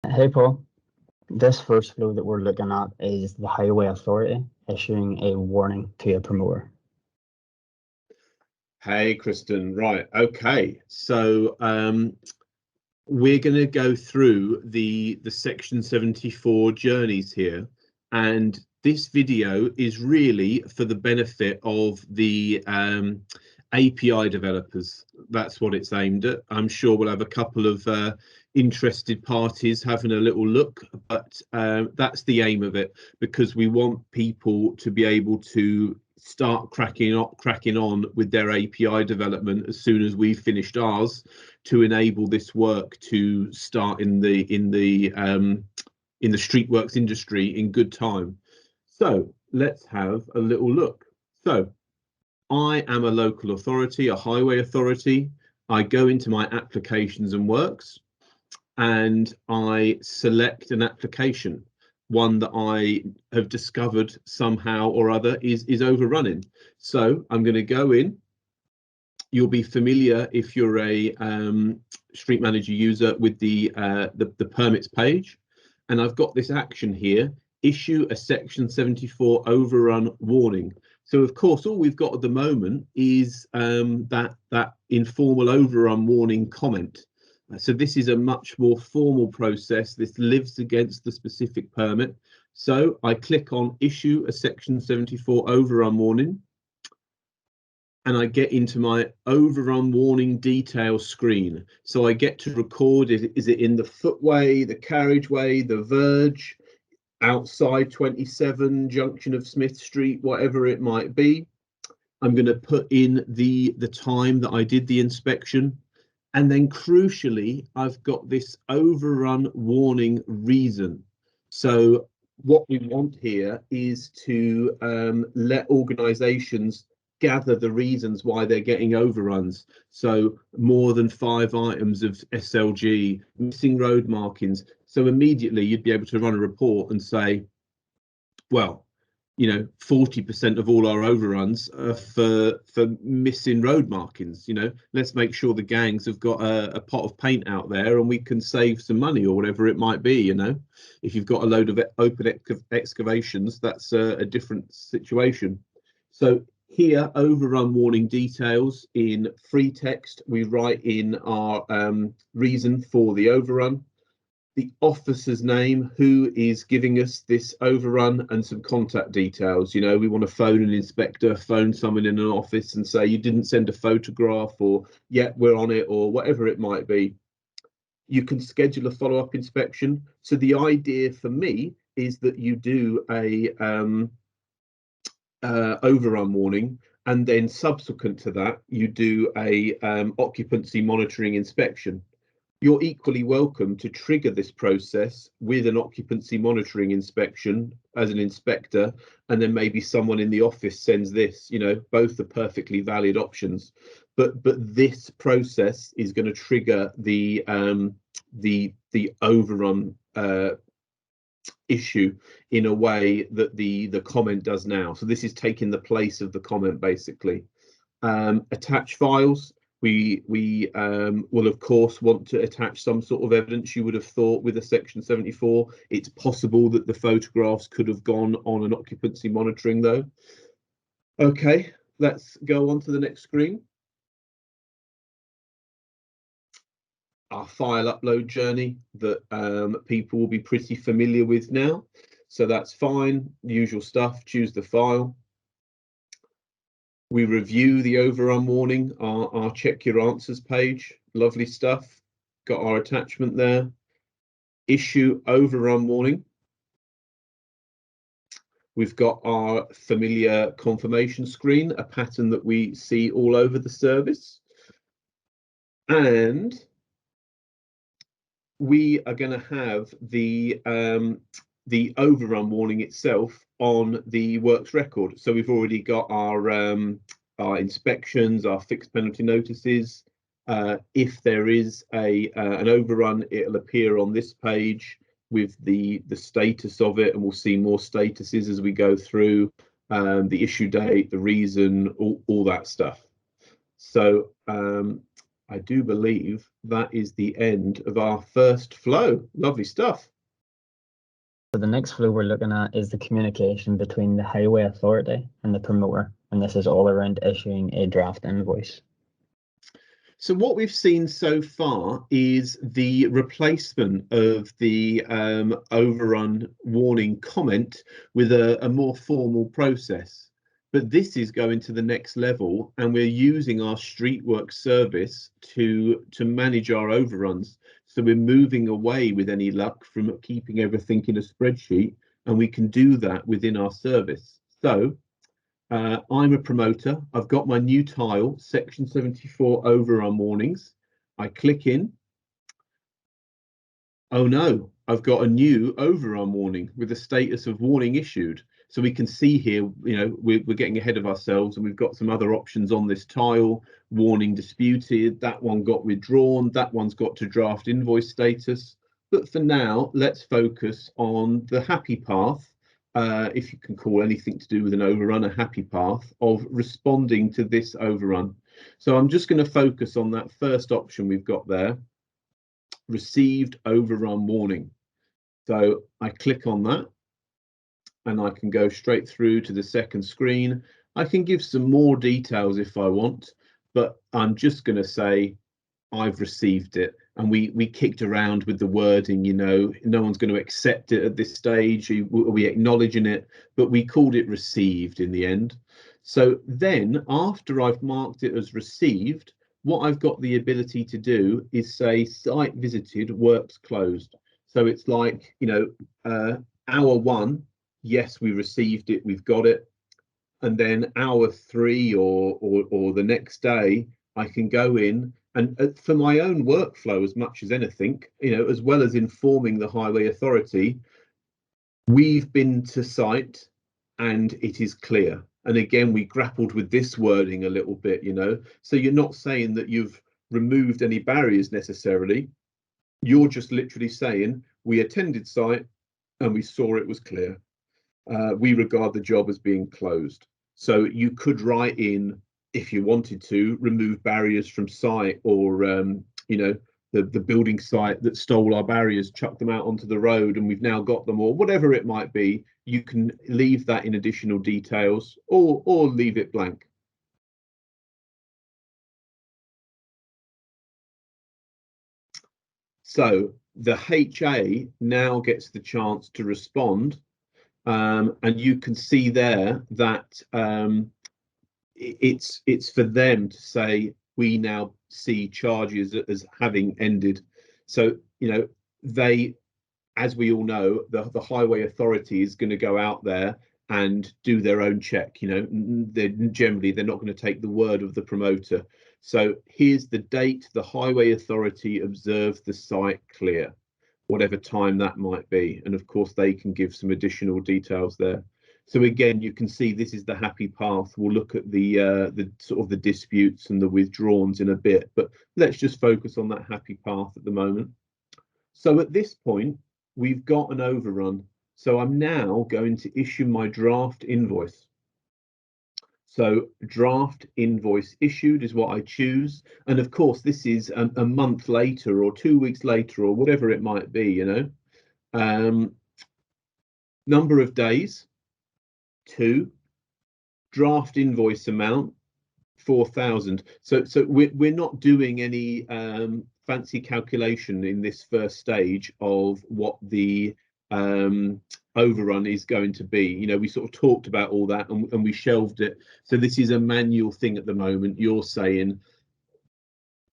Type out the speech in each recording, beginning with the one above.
Hey Paul, this first flow that we're looking at is the highway authority issuing a warning to a promoter. Hey Kristen, right, okay, so we're going to go through the section 74 journeys here, and this video is really for the benefit of the API developers. That's what it's aimed at. I'm sure we'll have a couple of interested parties having a little look, but that's the aim of it, because we want people to be able to start cracking on with their API development as soon as we've finished ours, to enable this work to start in the streetworks industry in good time. So let's have a little look. So I am a local authority, a highway authority. I go into my applications and works, and I select an application, one that I have discovered somehow or other is overrunning. So I'm going to go in. You'll be familiar, if you're a Street Manager user, with the permits page, and I've got this action here: issue a section 74 overrun warning. So of course, all we've got at the moment is that informal overrun warning comment. So this is a much more formal process. This lives against the specific permit. So I click on issue a section 74 overrun warning, and I get into my overrun warning detail screen. So I get to record it. Is it in the footway, the carriageway, the verge, outside 27, junction of Smith Street, whatever it might be. I'm going to put in the time that I did the inspection. And then crucially, I've got this overrun warning reason. So what we want here is to let organizations gather the reasons why they're getting overruns. So more than 5 items of SLG, missing road markings. So immediately you'd be able to run a report and say, well, 40% of all our overruns are for missing road markings. Let's make sure the gangs have got a pot of paint out there and we can save some money, or whatever it might be. If you've got a load of open excavations, that's a different situation. So here, overrun warning details. In free text, we write in our reason for the overrun, the officer's name, who is giving us this overrun, and some contact details. We want to phone an inspector, phone someone in an office and say, you didn't send a photograph, or yeah, we're on it, or whatever it might be. You can schedule a follow-up inspection. So the idea for me is that you do a overrun warning, and then subsequent to that you do a occupancy monitoring inspection. You're equally welcome to trigger this process with an occupancy monitoring inspection as an inspector, and then maybe someone in the office sends this. Both are perfectly valid options, but this process is going to trigger the overrun issue in a way that the comment does now. So this is taking the place of the comment, basically. Attach files. We will of course want to attach some sort of evidence. You would have thought with a section 74, it's possible that the photographs could have gone on an occupancy monitoring though. Okay, let's go on to the next screen. Our file upload journey that people will be pretty familiar with now. So that's fine, usual stuff. Choose the file. We review the overrun warning, our check your answers page. Lovely stuff. Got our attachment there. Issue overrun warning. We've got our familiar confirmation screen, a pattern that we see all over the service. And we are going to have the overrun warning itself on the works record. So we've already got our inspections, our fixed penalty notices. If there is an overrun, it'll appear on this page with the status of it, and we'll see more statuses as we go through, the issue date, the reason, all that stuff. So I do believe that is the end of our first flow. Lovely stuff. So the next flow we're looking at is the communication between the highway authority and the promoter, and this is all around issuing a draft invoice. So what we've seen so far is the replacement of the overrun warning comment with a more formal process. But this is going to the next level, and we're using our Streetwork service to manage our overruns. So we're moving away with any luck from keeping everything in a spreadsheet, and we can do that within our service. So I'm a promoter. I've got my new tile, section 74 Overrun Warnings. I click in. Oh no, I've got a new overrun warning with a status of warning issued. So we can see here, you know, we're getting ahead of ourselves, and we've got some other options on this tile. Warning disputed, that one got withdrawn, that one's got to draft invoice status. But for now, let's focus on the happy path, if you can call anything to do with an overrun a happy path, of responding to this overrun. So I'm just going to focus on that first option we've got there, received overrun warning. So I click on that, and I can go straight through to the second screen. I can give some more details if I want, but I'm just going to say I've received it. And we kicked around with the wording, you know, no one's going to accept it at this stage. Are we acknowledging it? But we called it received in the end. So then after I've marked it as received, what I've got the ability to do is say site visited, works closed. So it's like, you know, hour one, yes, we received it, we've got it. And then hour three or the next day, I can go in and for my own workflow as much as anything, you know, as well as informing the highway authority, we've been to site and it is clear. And again, we grappled with this wording a little bit, you know, so you're not saying that you've removed any barriers necessarily. You're just literally saying we attended site and we saw it was clear. We regard the job as being closed. So you could write in, if you wanted to, remove barriers from site, or you know, the building site that stole our barriers, chuck them out onto the road and we've now got them, or whatever it might be. You can leave that in additional details, or leave it blank. So the HA now gets the chance to respond, and you can see there that it's for them to say we now see charges as having ended. So, you know, they, as we all know, the highway authority is going to go out there and do their own check. You know, they're not going to take the word of the promoter. So here's the date the highway authority observed the site clear, whatever time that might be. And of course, they can give some additional details there. So again, you can see this is the happy path. We'll look at the sort of the disputes and the withdrawns in a bit, but let's just focus on that happy path at the moment. So at this point, we've got an overrun. So I'm now going to issue my draft invoice. So draft invoice issued is what I choose. And of course, this is a month later or 2 weeks later or whatever it might be, you know. Number of days, 2. Draft invoice amount, 4,000. So we're not doing any fancy calculation in this first stage of what the overrun is going to be. You know, we sort of talked about all that and we shelved it. So this is a manual thing at the moment. You're saying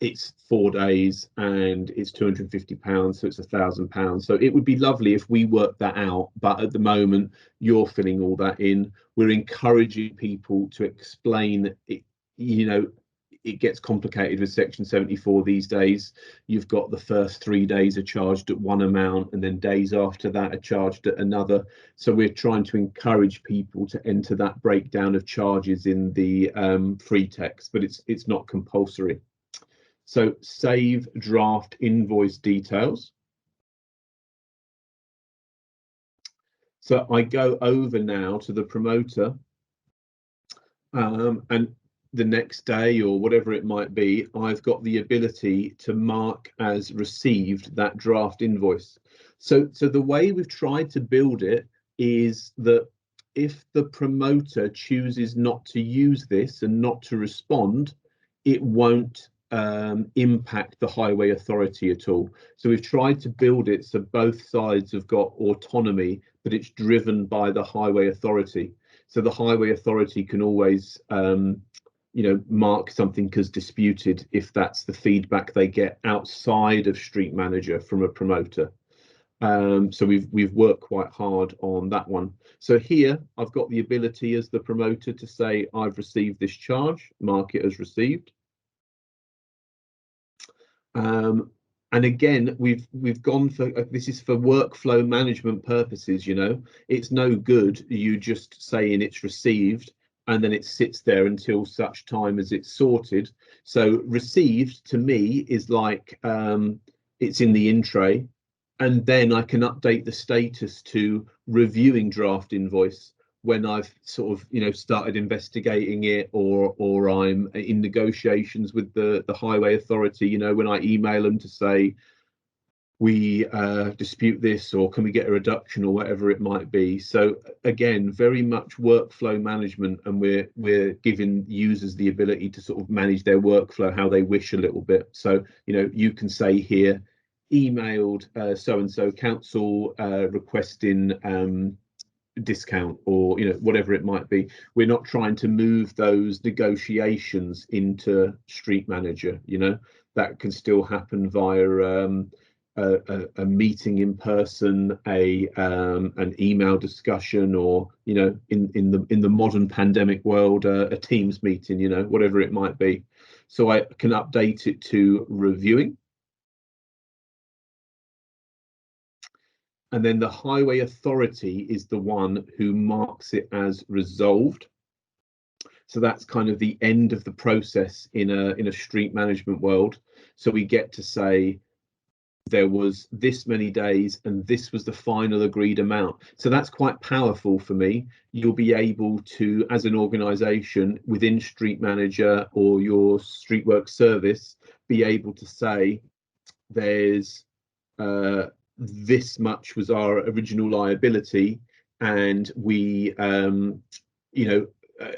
it's 4 days and it's £250, so it's £1,000. So it would be lovely if we worked that out, but at the moment you're filling all that in. We're encouraging people to explain it. You know, it gets complicated with section 74 these days. You've got the first 3 days are charged at one amount, and then days after that are charged at another. So we're trying to encourage people to enter that breakdown of charges in the free text, but it's not compulsory. So save draft invoice details. So I go over now to the promoter, and the next day or whatever it might be, I've got the ability to mark as received that draft invoice. So the way we've tried to build it is that if the promoter chooses not to use this and not to respond, it won't impact the highway authority at all. So we've tried to build it so both sides have got autonomy, but it's driven by the highway authority. So the highway authority can always mark something as disputed if that's the feedback they get outside of Street Manager from a promoter. So we've worked quite hard on that one. So here I've got the ability as the promoter to say I've received this charge, mark it as received. And again, we've gone for this is for workflow management purposes. It's no good you just saying it's received and then it sits there until such time as it's sorted. So received to me is like it's in the in tray, and then I can update the status to reviewing draft invoice when I've sort of started investigating it, or I'm in negotiations with the highway authority. When I email them to say we dispute this, or can we get a reduction, or whatever it might be. So again, very much workflow management, and we're giving users the ability to sort of manage their workflow how they wish a little bit. So you can say here, emailed so and so council requesting discount, or whatever it might be. We're not trying to move those negotiations into Street Manager. That can still happen via a meeting in person, an email discussion, or in the modern pandemic world, a Teams meeting, whatever it might be. So I can update it to reviewing. And then the highway authority is the one who marks it as resolved. So that's kind of the end of the process in a street management world. So we get to say there was this many days and this was the final agreed amount. So that's quite powerful for me. You'll be able to, as an organization within Street Manager or your Streetwork service, be able to say there's this much was our original liability, and we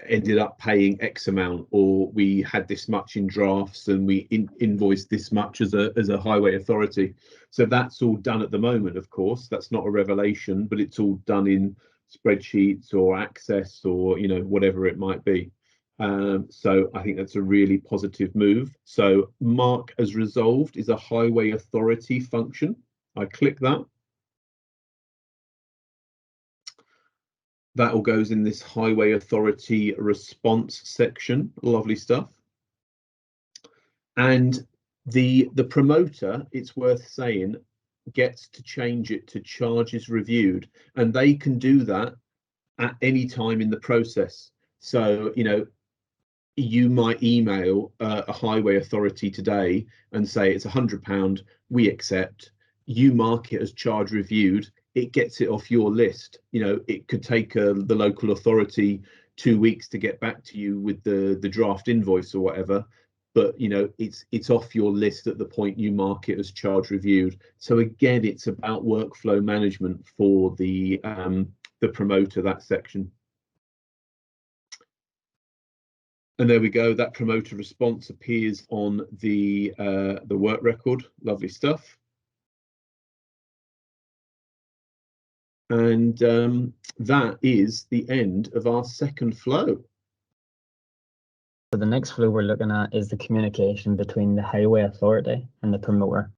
ended up paying X amount, or we had this much in drafts and we invoiced this much as a highway authority. So that's all done at the moment. Of course, that's not a revelation, but it's all done in spreadsheets or Access, or whatever it might be. So I think that's a really positive move. So mark as resolved is a highway authority function. I click that. That all goes in this highway authority response section. Lovely stuff. And the promoter, it's worth saying, gets to change it to charges reviewed, and they can do that at any time in the process. So you might email a highway authority today and say it's £100, we accept. You mark it as charge reviewed, it gets it off your list. It could take the local authority 2 weeks to get back to you with the draft invoice or whatever, but it's off your list at the point you mark it as charge reviewed. So again, it's about workflow management for the promoter, that section. And there we go, that promoter response appears on the work record. Lovely stuff. And that is the end of our second flow. So the next flow we're looking at is the communication between the highway authority and the promoter.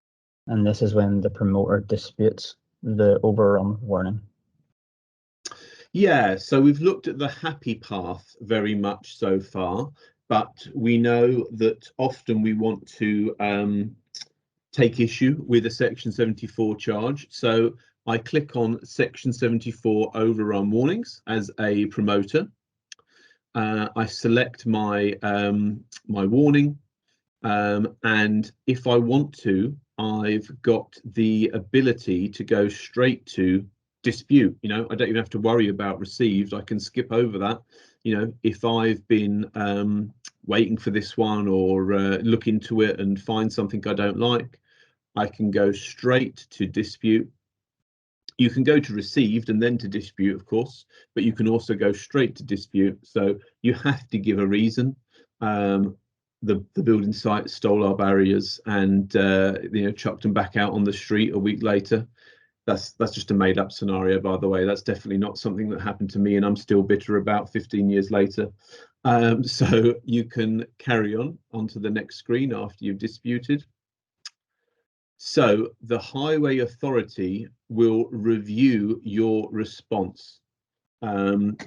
And this is when the promoter disputes the overrun warning. Yeah, so we've looked at the happy path very much so far, but we know that often we want to take issue with a Section 74 charge. So I click on Section 74 Overrun Warnings as a promoter. I select my my warning, and if I want to, I've got the ability to go straight to dispute. I don't even have to worry about received. I can skip over that You know, if I've been waiting for this one, or look into it and find something I don't like, I can go straight to dispute. You can go to received and then to dispute, of course, but you can also go straight to dispute. So you have to give a reason. The building site stole our barriers and you know, chucked them back out on the street a week later. That's just a made-up scenario, by the way. That's definitely not something that happened to me, and I'm still bitter about 15 years later. So you can carry on onto the next screen after you've disputed. So the highway authority will review your response, and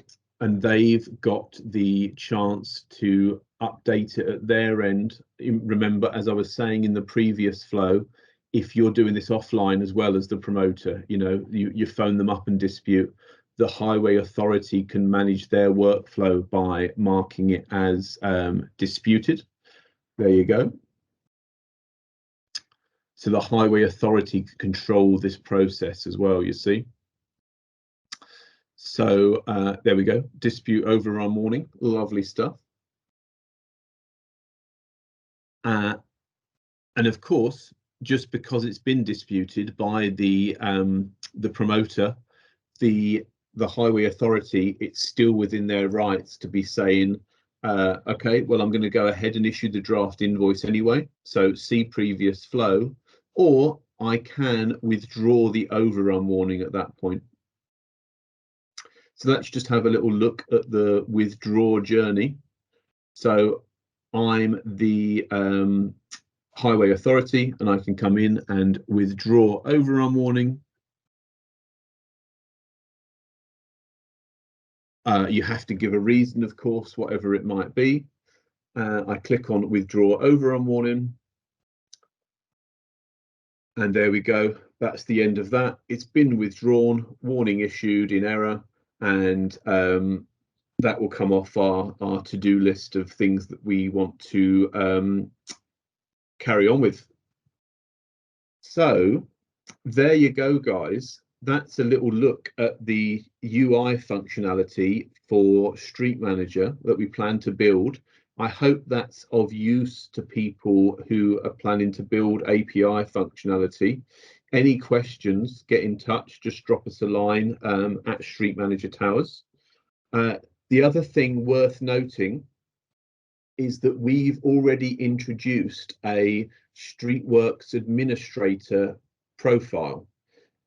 they've got the chance to update it at their end. Remember, as I was saying in the previous flow, if you're doing this offline as well as the promoter, you know, you phone them up and dispute, the highway authority can manage their workflow by marking it as disputed. There you go. So the highway authority can control this process as well, you see. So there we go, dispute overrun warning, lovely stuff. And of course, just because it's been disputed by the promoter, the highway authority, it's still within their rights to be saying, okay, well, I'm going to go ahead and issue the draft invoice anyway. So see previous flow, or I can withdraw the overrun warning at that point. So let's just have a little look at the withdraw journey. So I'm the highway authority, and I can come in and withdraw overrun warning. You have to give a reason, of course, whatever it might be. I click on withdraw overrun warning. And there we go. That's the end of that. It's been withdrawn, warning issued in error, and that will come off our to-do list of things that we want to carry on with. So there you go, guys. That's a little look at the UI functionality for Street Manager that we plan to build. I hope that's of use to people who are planning to build API functionality. Any questions, get in touch, just drop us a line at Street Manager Towers. The other thing worth noting is that we've already introduced a Streetworks administrator profile.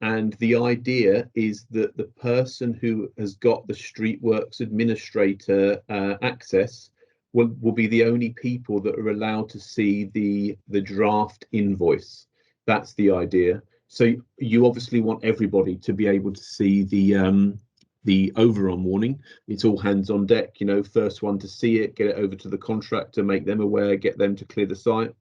And the idea is that the person who has got the Streetworks administrator access will be the only people that are allowed to see the draft invoice. That's the idea. So you obviously want everybody to be able to see the overrun warning. It's all hands on deck, you know, first one to see it, get it over to the contractor, make them aware, get them to clear the site.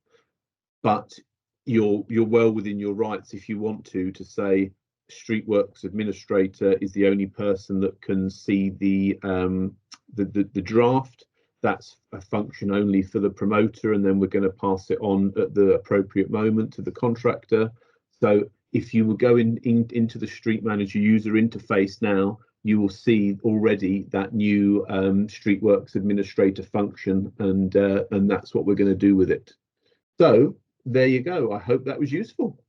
But you're well within your rights if you want to say Streetworks administrator is the only person that can see the draft. That's a function only for the promoter, and then we're going to pass it on at the appropriate moment to the contractor. So if you will go into the Street Manager user interface now, you will see already that new Streetworks administrator function, and that's what we're going to do with it. So there you go. I hope that was useful.